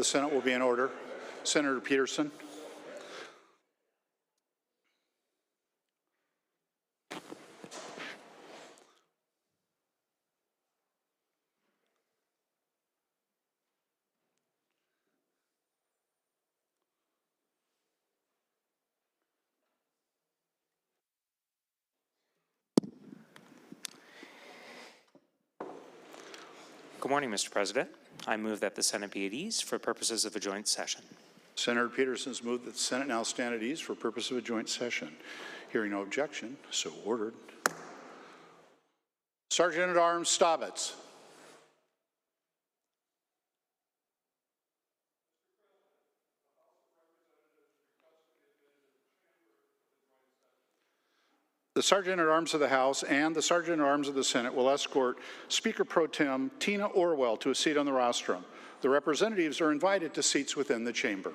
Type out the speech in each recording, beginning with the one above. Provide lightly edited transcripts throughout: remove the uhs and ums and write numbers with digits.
Senate will be in order. Senator Peterson. Good morning, Mr. President. I move that the Senate be at ease for purposes of a joint session. Senator Peterson has moved that the Senate now stand at ease for purpose of a joint session. Hearing no objection, so ordered. Sergeant at Arms Staubitz. The Sergeant at Arms of the House and the Sergeant at Arms of the Senate will escort Speaker Pro Tem Tina Orwell to a seat on the rostrum. The representatives are invited to seats within the chamber.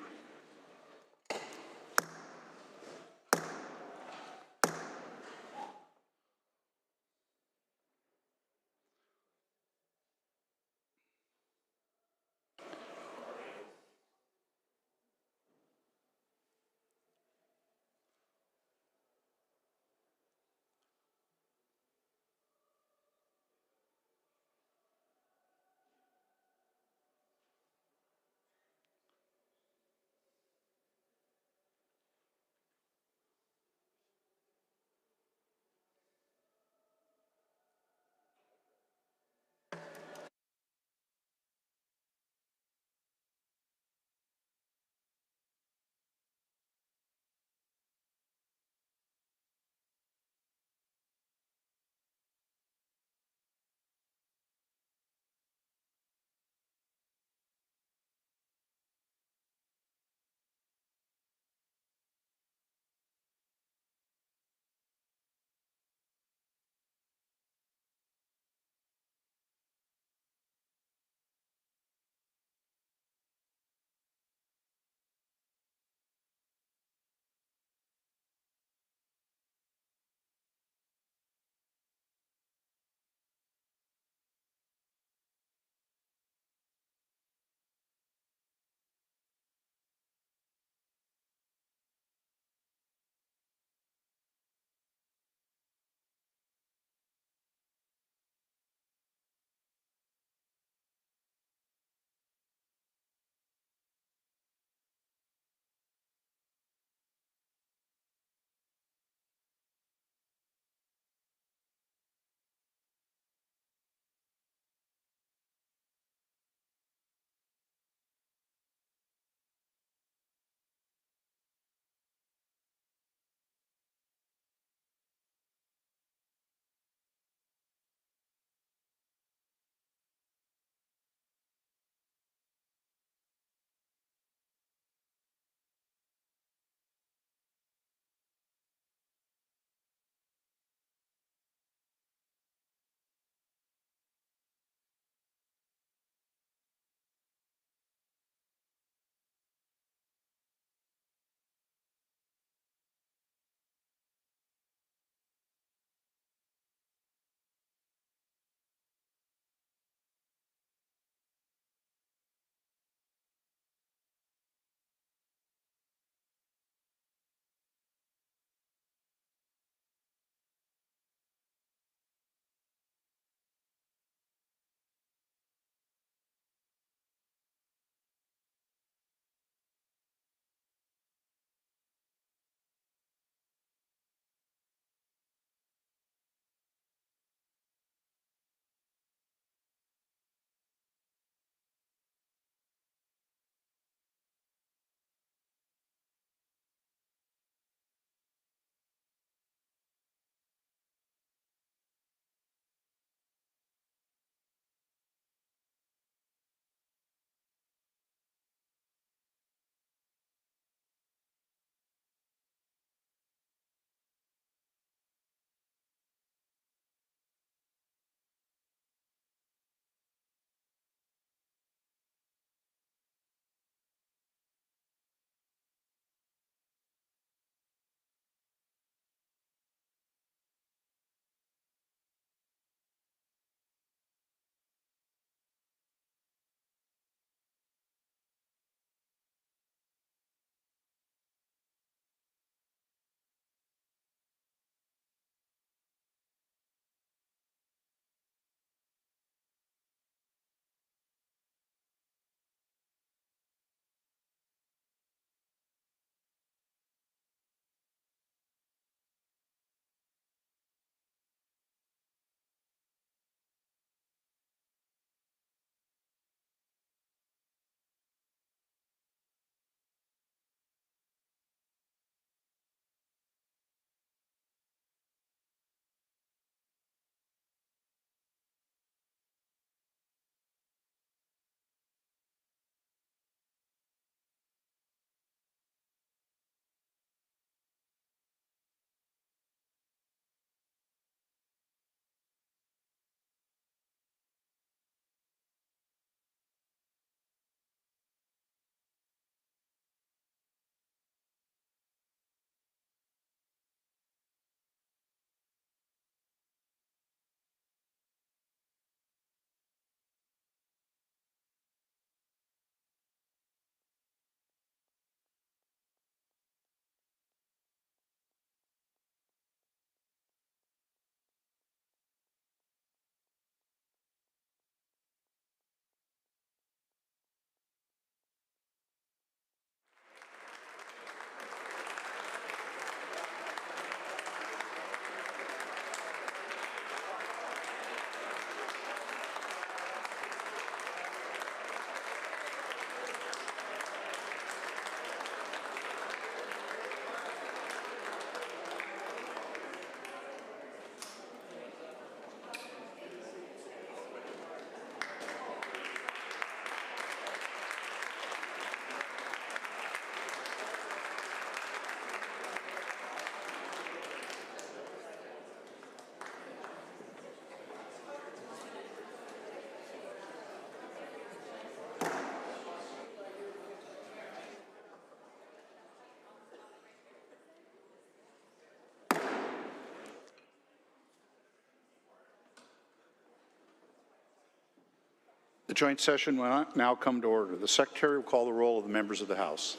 joint session will now come to order. The Secretary will call the roll of the members of the House.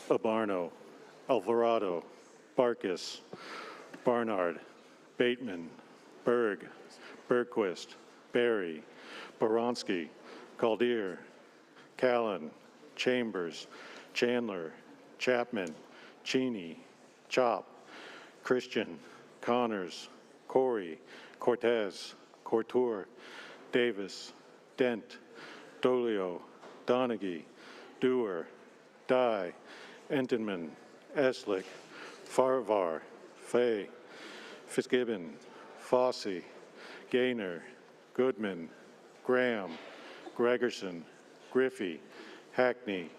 Abarno, Alvarado, Barkis, Barnard, Bateman, Berg, Bergquist, Barry, Baronski, Caldeer, Callan, Chambers, Chandler, Chapman, Cheney, Chop, Christian, Connors, Corey, Cortez, Couture, Davis, Dent, Dolio, Donaghy, Dewar, Dye, Entenmann, Eslick, Farvar, Fay, Fitzgibbon, Fossey, Gaynor, Goodman, Graham, Gregerson, Griffey, Hackney,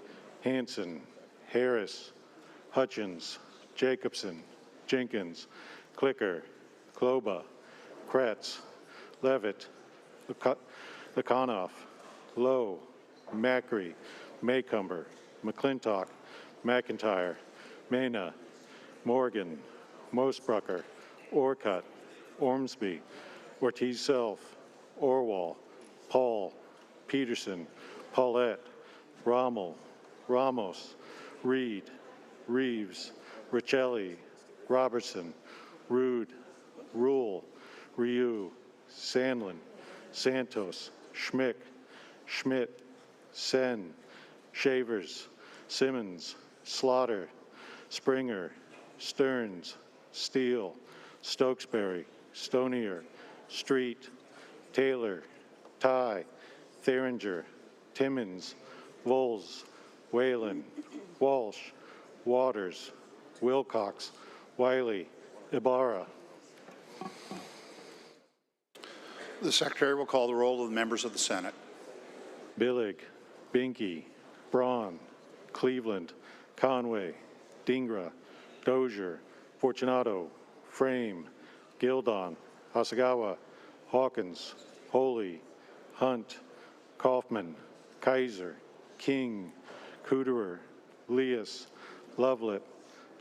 Hanson, Harris, Hutchins, Jacobson, Jenkins, Clicker, Kloba, Kretz, Levitt, Lakonoff, Lowe, Macri, Maycumber, McClintock, McIntyre, Mena, Morgan, Mosbrucker, Orcutt, Ormsby, Ortiz Self, Orwell, Paul, Peterson, Paulette, Rommel, Ramos, Reed, Reeves, Richelli, Robertson, Rude, Rule, Ryu, Sandlin, Santos, Schmick, Schmidt, Sen, Shavers, Simmons, Slaughter, Springer, Stearns, Steele, Stokesbury, Stonier, Street, Taylor, Ty, Theringer, Timmons, Voles, Whalen, Walsh, Waters, Wilcox, Wiley, Ibarra. The Secretary will call the roll of the members of the Senate. Billig, Binky, Braun, Cleveland, Conway, Dingra, Dozier, Fortunato, Frame, Gildon, Hasagawa, Hawkins, Holy, Hunt, Kaufman, Kaiser, King, Kuderer, Leas, Lovelet,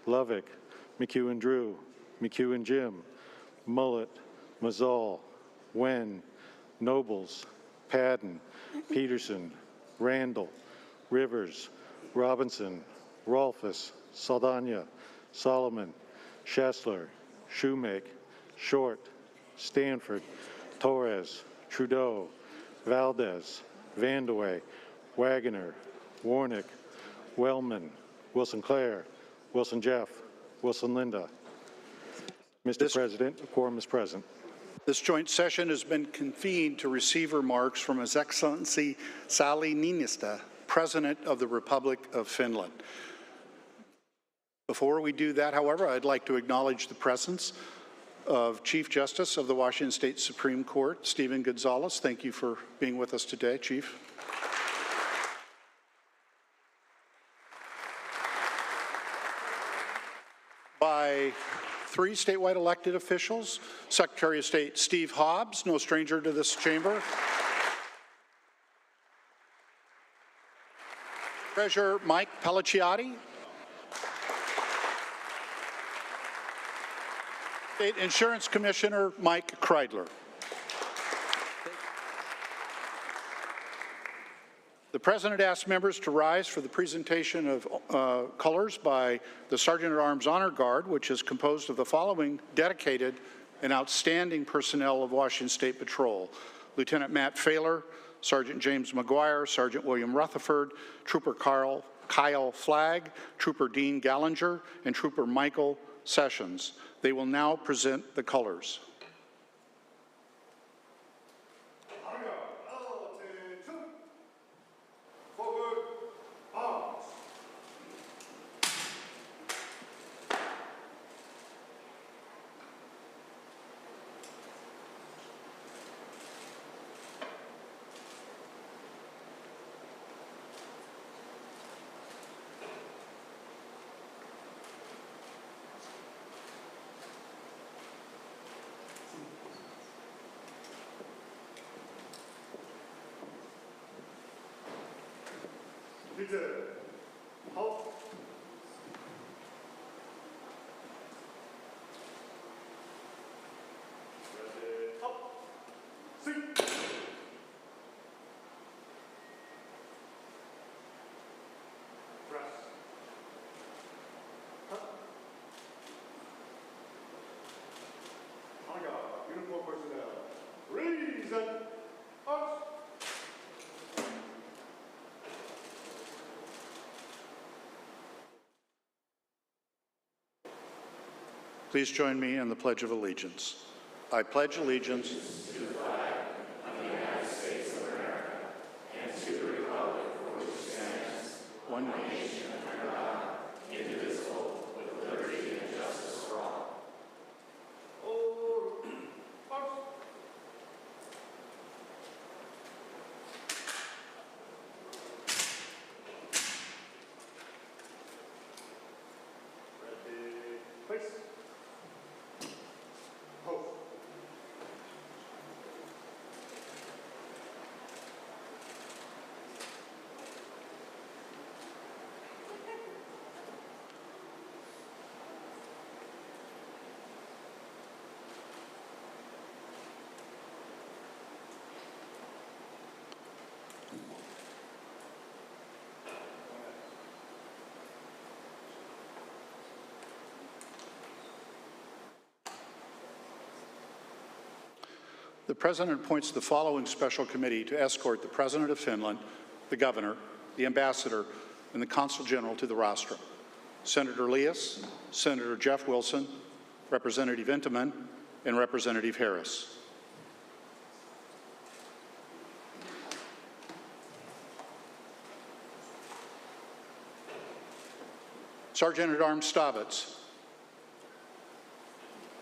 Lovick, McHugh Drew, McHugh Jim, Mullet, Mazzal, Wen, Nobles, Padden, Peterson, Randall, Rivers, Robinson, Rolfus, Saldana, Solomon, Schessler, Shoemake, Short, Stanford, Torres, Trudeau, Valdez, Vandewey, Wagoner, Warnick, Wellman, Wilson Clare, Wilson Jeff, Wilson Linda. Mr. President, a quorum is present. This joint session has been convened to receive remarks from His Excellency Sauli Niinistö, President of the Republic of Finland. Before we do that, however, I'd like to acknowledge the presence of Chief Justice of the Washington State Supreme Court, Stephen Gonzalez. Thank you for being with us today, Chief. By 3 statewide elected officials, Secretary of State Steve Hobbs, no stranger to this chamber, Treasurer Mike Pelliciotti, State Insurance Commissioner Mike Kreidler. The President asked members to rise for the presentation of colors by the Sergeant-at-Arms Honor Guard, which is composed of the following dedicated and outstanding personnel of Washington State Patrol: Lieutenant Matt Failer, Sergeant James McGuire, Sergeant William Rutherford, Trooper Kyle Flagg, Trooper Dean Gallinger, and Trooper Michael Sessions. They will now present the colors. Please join me in the Pledge of Allegiance. I pledge allegiance to the flag of the United States of America and to the republic for which it stands, one nation under God, indivisible, with liberty and justice for all. The President appoints the following special committee to escort the President of Finland, the Governor, the Ambassador, and the Consul General to the rostrum: Senator Elias, Senator Jeff Wilson, Representative Intamin, and Representative Harris. Sergeant-at-Arms Stavitz.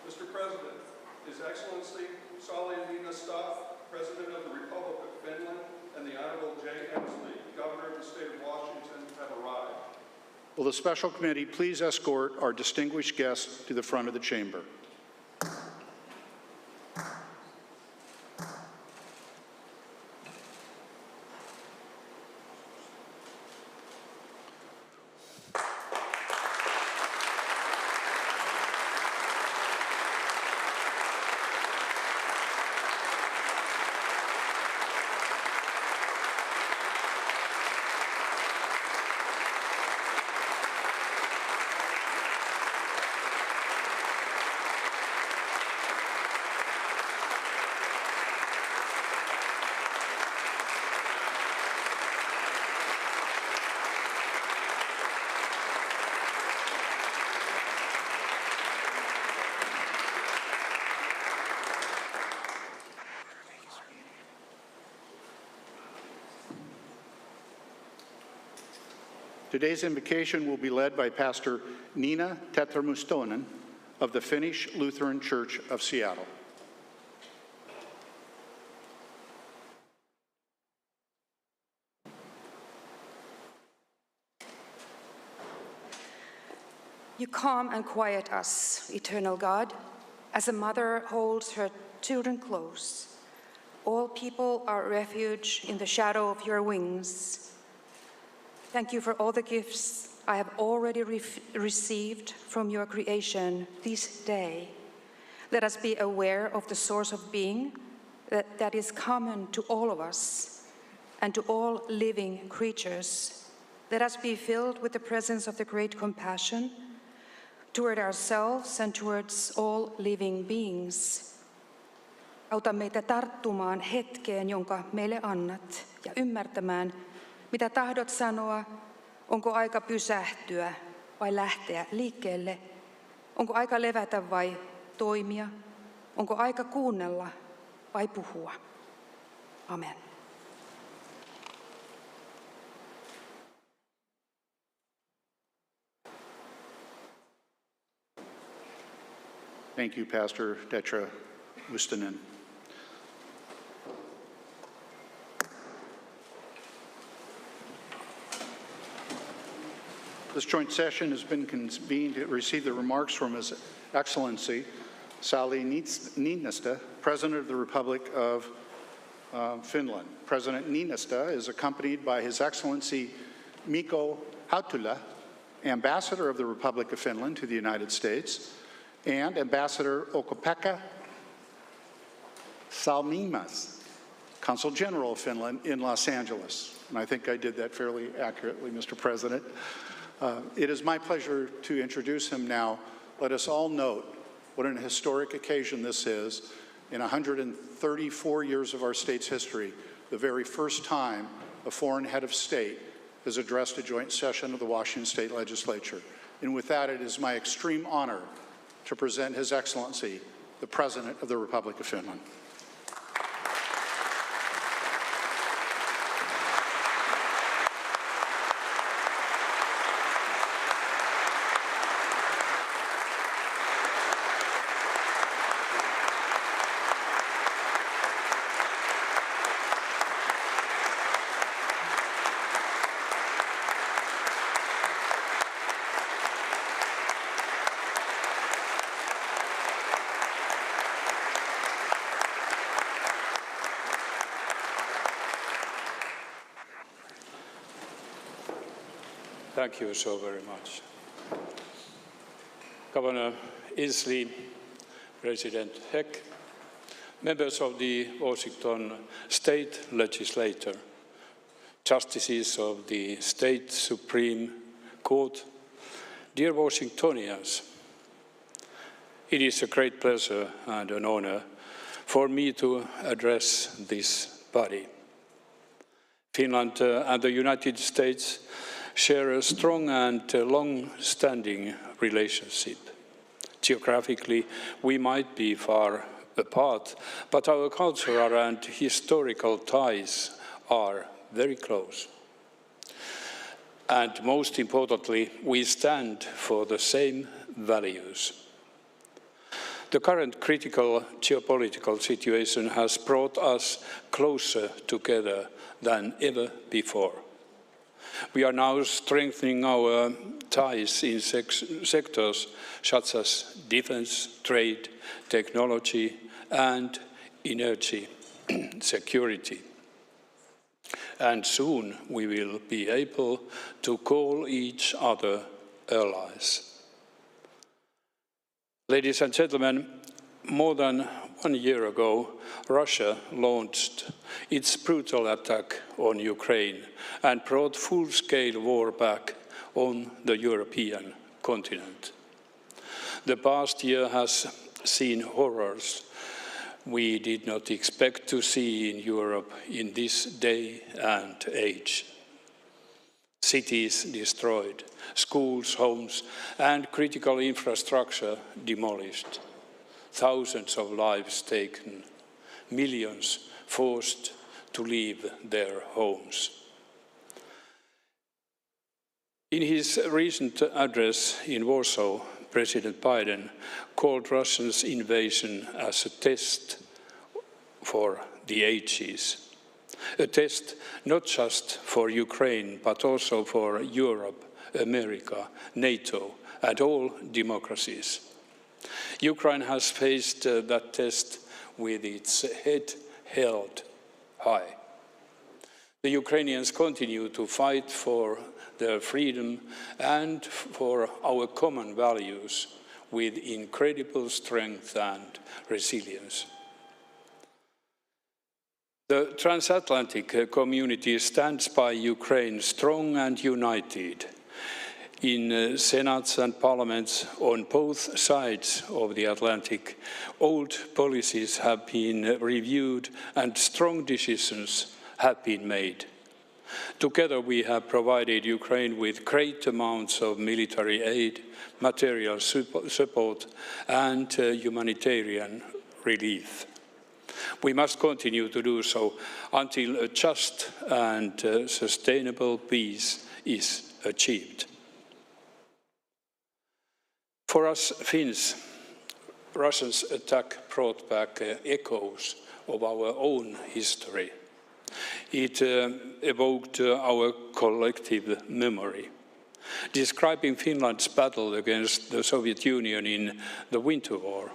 Mr. President, His Excellency Sauli Niinistö, President of the Republic of Finland, and the Honorable J. Inslee, Governor of the State of Washington, have arrived. Will the special committee please escort our distinguished guests to the front of the chamber? Today's invocation will be led by Pastor Nina Tetramustonen of the Finnish Lutheran Church of Seattle. You calm and quiet us, eternal God, as a mother holds her children close. All people are refuge in the shadow of your wings. Thank you for all the gifts I have already received from your creation this day. Let us be aware of the source of being that is common to all of us and to all living creatures. Let us be filled with the presence of the great compassion toward ourselves and towards all living beings. Auta meitä tarttumaan hetkeen, jonka meille annat, ja ymmärtämään, mitä tahdot sanoa, onko aika pysähtyä vai lähteä liikkeelle, onko aika levätä vai toimia, onko aika kuunnella vai puhua. Amen. Thank you, Pastor Detra Mustonen. This joint session has been convened to receive the remarks from His Excellency Sauli Niinistö, President of the Republic of Finland. President Niinistö is accompanied by His Excellency Mikko Hautula, Ambassador of the Republic of Finland to the United States, and Ambassador Okko-Pekka Salmimas, Consul General of Finland in Los Angeles. And I think I did that fairly accurately, Mr. President. It is my pleasure to introduce him now. Let us all note what an historic occasion this is. In 134 years of our state's history, the very first time a foreign head of state has addressed a joint session of the Washington State Legislature. And with that, it is my extreme honor to present His Excellency, the President of the Republic of Finland. Thank you so very much. Governor Inslee, President Heck, members of the Washington State Legislature, justices of the State Supreme Court, dear Washingtonians, it is a great pleasure and an honor for me to address this body. Finland and the United States share a strong and long-standing relationship. Geographically, we might be far apart, but our cultural and historical ties are very close. And most importantly, we stand for the same values. The current critical geopolitical situation has brought us closer together than ever before. We are now strengthening our ties in sectors such as defense, trade, technology, and energy security. And soon we will be able to call each other allies. Ladies and gentlemen, more than 1 year ago, Russia launched its brutal attack on Ukraine and brought full-scale war back on the European continent. The past year has seen horrors we did not expect to see in Europe in this day and age. Cities destroyed, schools, homes, and critical infrastructure demolished. Thousands of lives taken, millions forced to leave their homes. In his recent address in Warsaw, President Biden called Russia's invasion as a test for the ages. A test not just for Ukraine, but also for Europe, America, NATO, and all democracies. Ukraine has faced that test with its head held high. The Ukrainians continue to fight for their freedom and for our common values with incredible strength and resilience. The transatlantic community stands by Ukraine strong and united. In senates and parliaments on both sides of the Atlantic, old policies have been reviewed and strong decisions have been made. Together we have provided Ukraine with great amounts of military aid, material support, and humanitarian relief. We must continue to do so until a just and sustainable peace is achieved. For us Finns, Russia's attack brought back echoes of our own history. It evoked our collective memory. Describing Finland's battle against the Soviet Union in the Winter War,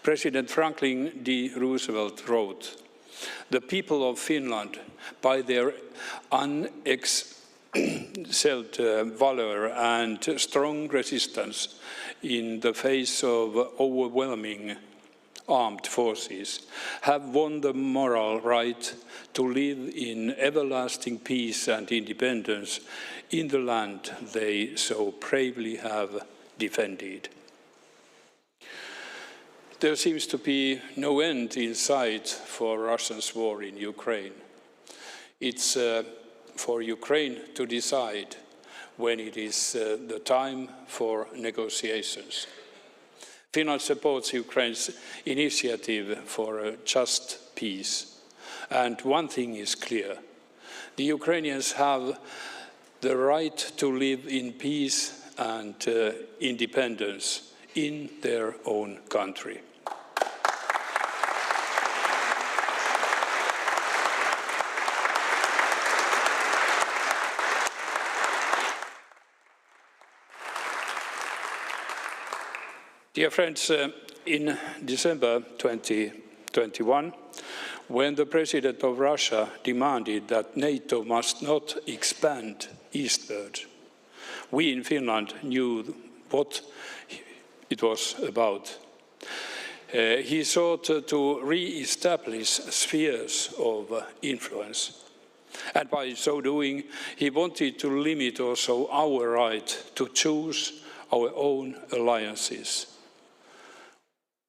President Franklin D. Roosevelt wrote, "The people of Finland, by their unexcelled valor and strong resistance in the face of overwhelming armed forces, have won the moral right to live in everlasting peace and independence in the land they so bravely have defended." There seems to be no end in sight for Russia's war in Ukraine. It's for Ukraine to decide when it is the time for negotiations. Finland supports Ukraine's initiative for a just peace. And one thing is clear. The Ukrainians have the right to live in peace and independence in their own country. Dear friends, in December 2021, when the President of Russia demanded that NATO must not expand eastward, we in Finland knew what it was about. He sought to re-establish spheres of influence. And by so doing, he wanted to limit also our right to choose our own alliances.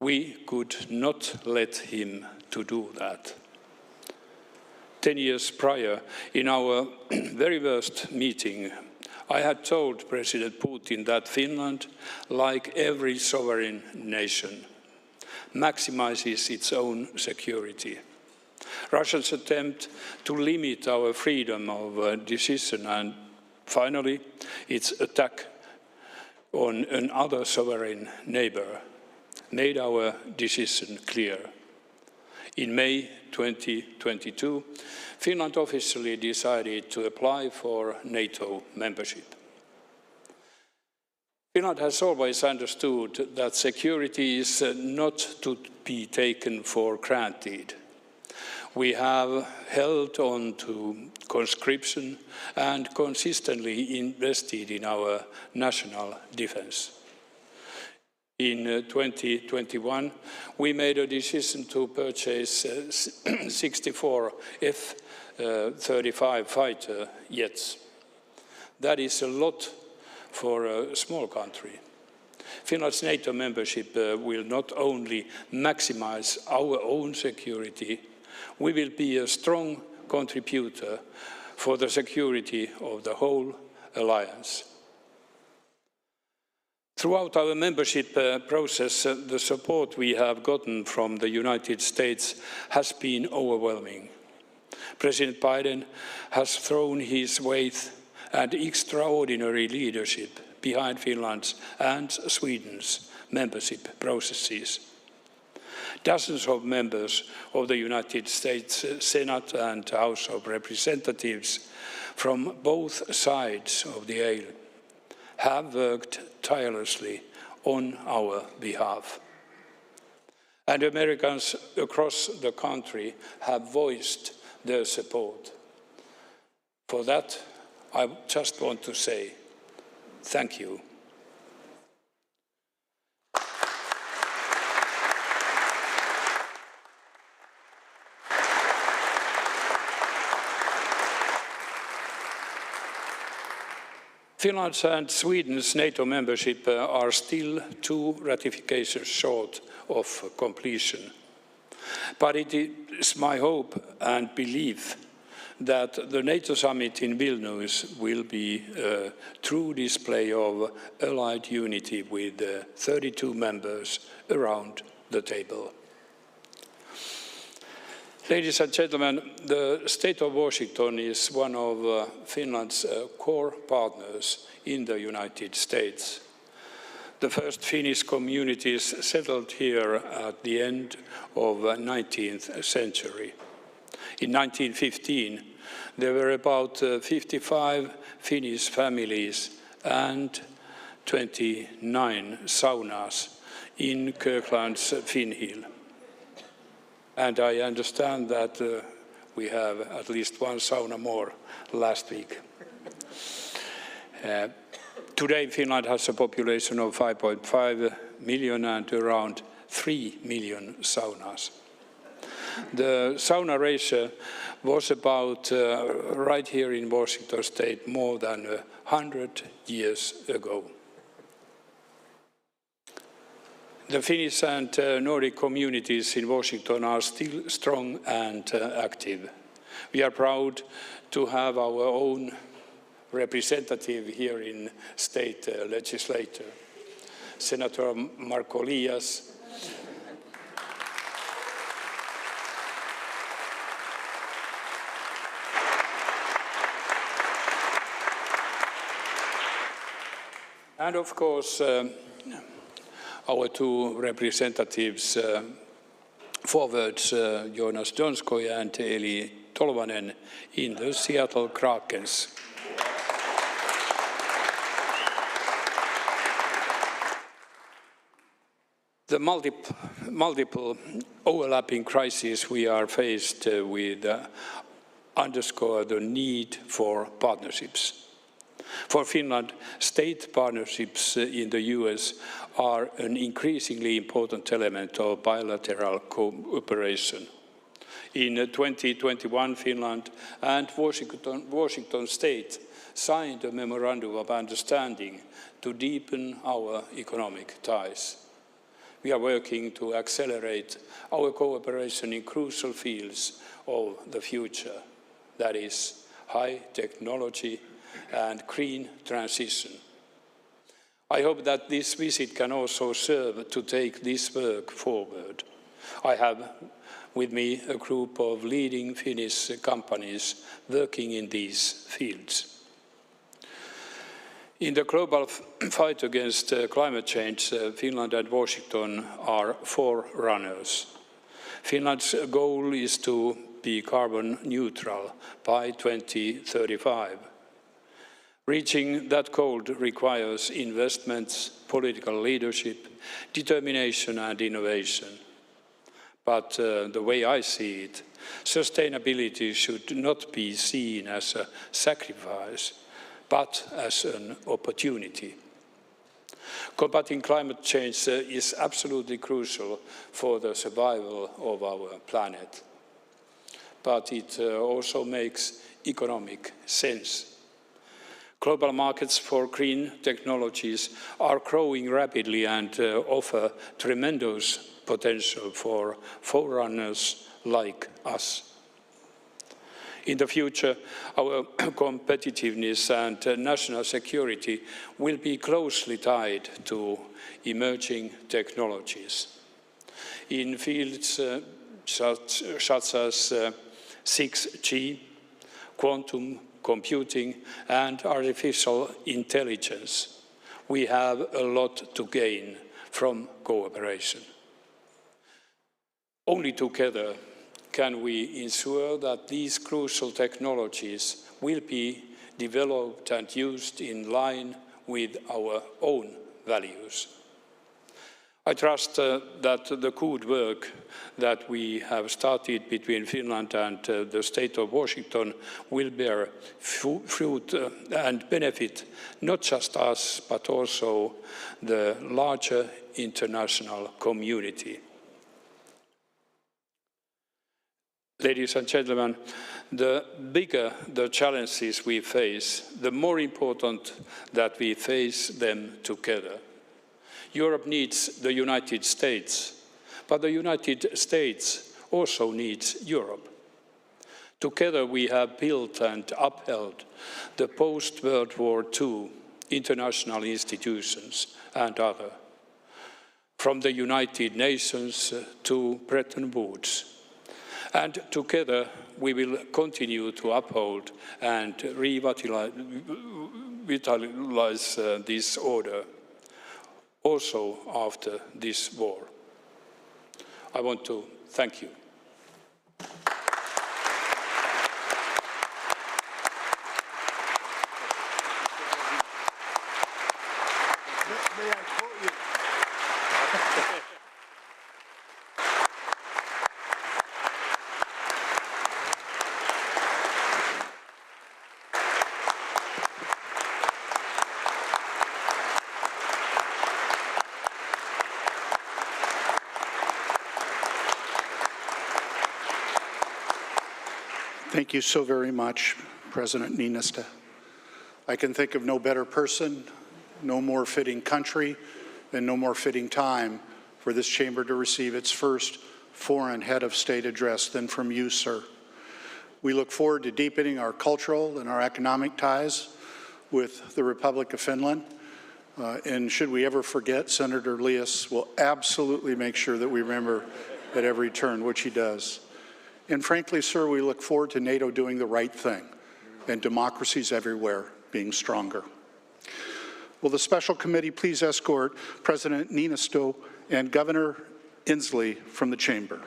We could not let him to do that. 10 years prior, in our very first meeting, I had told President Putin that Finland, like every sovereign nation, maximizes its own security. Russia's attempt to limit our freedom of decision and finally its attack on another sovereign neighbor made our decision clear. In May 2022, Finland officially decided to apply for NATO membership. Finland has always understood that security is not to be taken for granted. We have held on to conscription and consistently invested in our national defense. In 2021, we made a decision to purchase 64 F-35 fighter jets. That is a lot for a small country. Finland's NATO membership will not only maximize our own security, we will be a strong contributor for the security of the whole alliance. Throughout our membership process, the support we have gotten from the United States has been overwhelming. President Biden has thrown his weight and extraordinary leadership behind Finland's and Sweden's membership processes. Dozens of members of the United States Senate and House of Representatives from both sides of the aisle have worked tirelessly on our behalf. And Americans across the country have voiced their support. For that, I just want to say thank you. Finland's and Sweden's NATO membership are still 2 ratifications short of completion. But it is my hope and belief that the NATO summit in Vilnius will be a true display of allied unity with 32 members around the table. Ladies and gentlemen, the state of Washington is one of Finland's core partners in the United States. The first Finnish communities settled here at the end of the 19th century. In 1915, there were about 55 Finnish families and 29 saunas in Kirkland's Finhill. And I understand that we have at least 1 sauna more last week. Today, Finland has a population of 5.5 million and around 3 million saunas. The sauna ratio was about right here in Washington State more than 100 years ago. The Finnish and Nordic communities in Washington are still strong and active. We are proud to have our own representative here in state legislature. Senator Markolias, and of course, our two representatives forwards, Jonas Donskoi and Eli Tolvanen in the Seattle Krakens. The multiple overlapping crises we are faced with underscore the need for partnerships. For Finland, state partnerships in the US are an increasingly important element of bilateral cooperation. In 2021, Finland and Washington State signed a memorandum of understanding to deepen our economic ties. We are working to accelerate our cooperation in crucial fields of the future, that is, high technology and green transition. I hope that this visit can also serve to take this work forward. I have with me a group of leading Finnish companies working in these fields. In the global fight against climate change, Finland and Washington are forerunners. Finland's goal is to be carbon neutral by 2035. Reaching that goal requires investments, political leadership, determination and innovation. But the way I see it, sustainability should not be seen as a sacrifice, but as an opportunity. Combating climate change is absolutely crucial for the survival of our planet. But it also makes economic sense. Global markets for green technologies are growing rapidly and offer tremendous potential for forerunners like us. In the future, our competitiveness and national security will be closely tied to emerging technologies. In fields such as 6G, quantum computing and artificial intelligence, we have a lot to gain from cooperation. Only together can we ensure that these crucial technologies will be developed and used in line with our own values. I trust that the good work that we have started between Finland and the state of Washington will bear fruit and benefit not just us, but also the larger international community. Ladies and gentlemen, the bigger the challenges we face, the more important that we face them together. Europe needs the United States, but the United States also needs Europe. Together we have built and upheld the post-World War II international institutions and others, from the United Nations to Bretton Woods. And together we will continue to uphold and revitalize this order, also after this war. I want to thank you. May I quote you? Thank you so very much, President Niinistö. I can think of no better person, no more fitting country, and no more fitting time for this chamber to receive its first foreign head of state address than from you, sir. We look forward to deepening our cultural and our economic ties with the Republic of Finland. And should we ever forget, Senator Leas will absolutely make sure that we remember at every turn, which he does. And frankly, sir, we look forward to NATO doing the right thing and democracies everywhere being stronger. Will the special committee please escort President Niinistö and Governor Inslee from the chamber?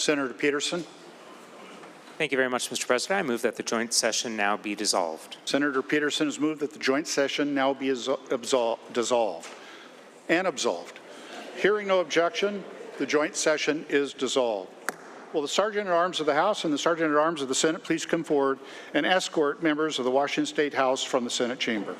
Senator Peterson. Thank you very much, Mr. President. I move that the joint session now be dissolved. Senator Peterson has moved that the joint session now be dissolved and absolved. Hearing no objection, the joint session is dissolved. Will the Sergeant at Arms of the House and the Sergeant at Arms of the Senate please come forward and escort members of the Washington State House from the Senate chamber?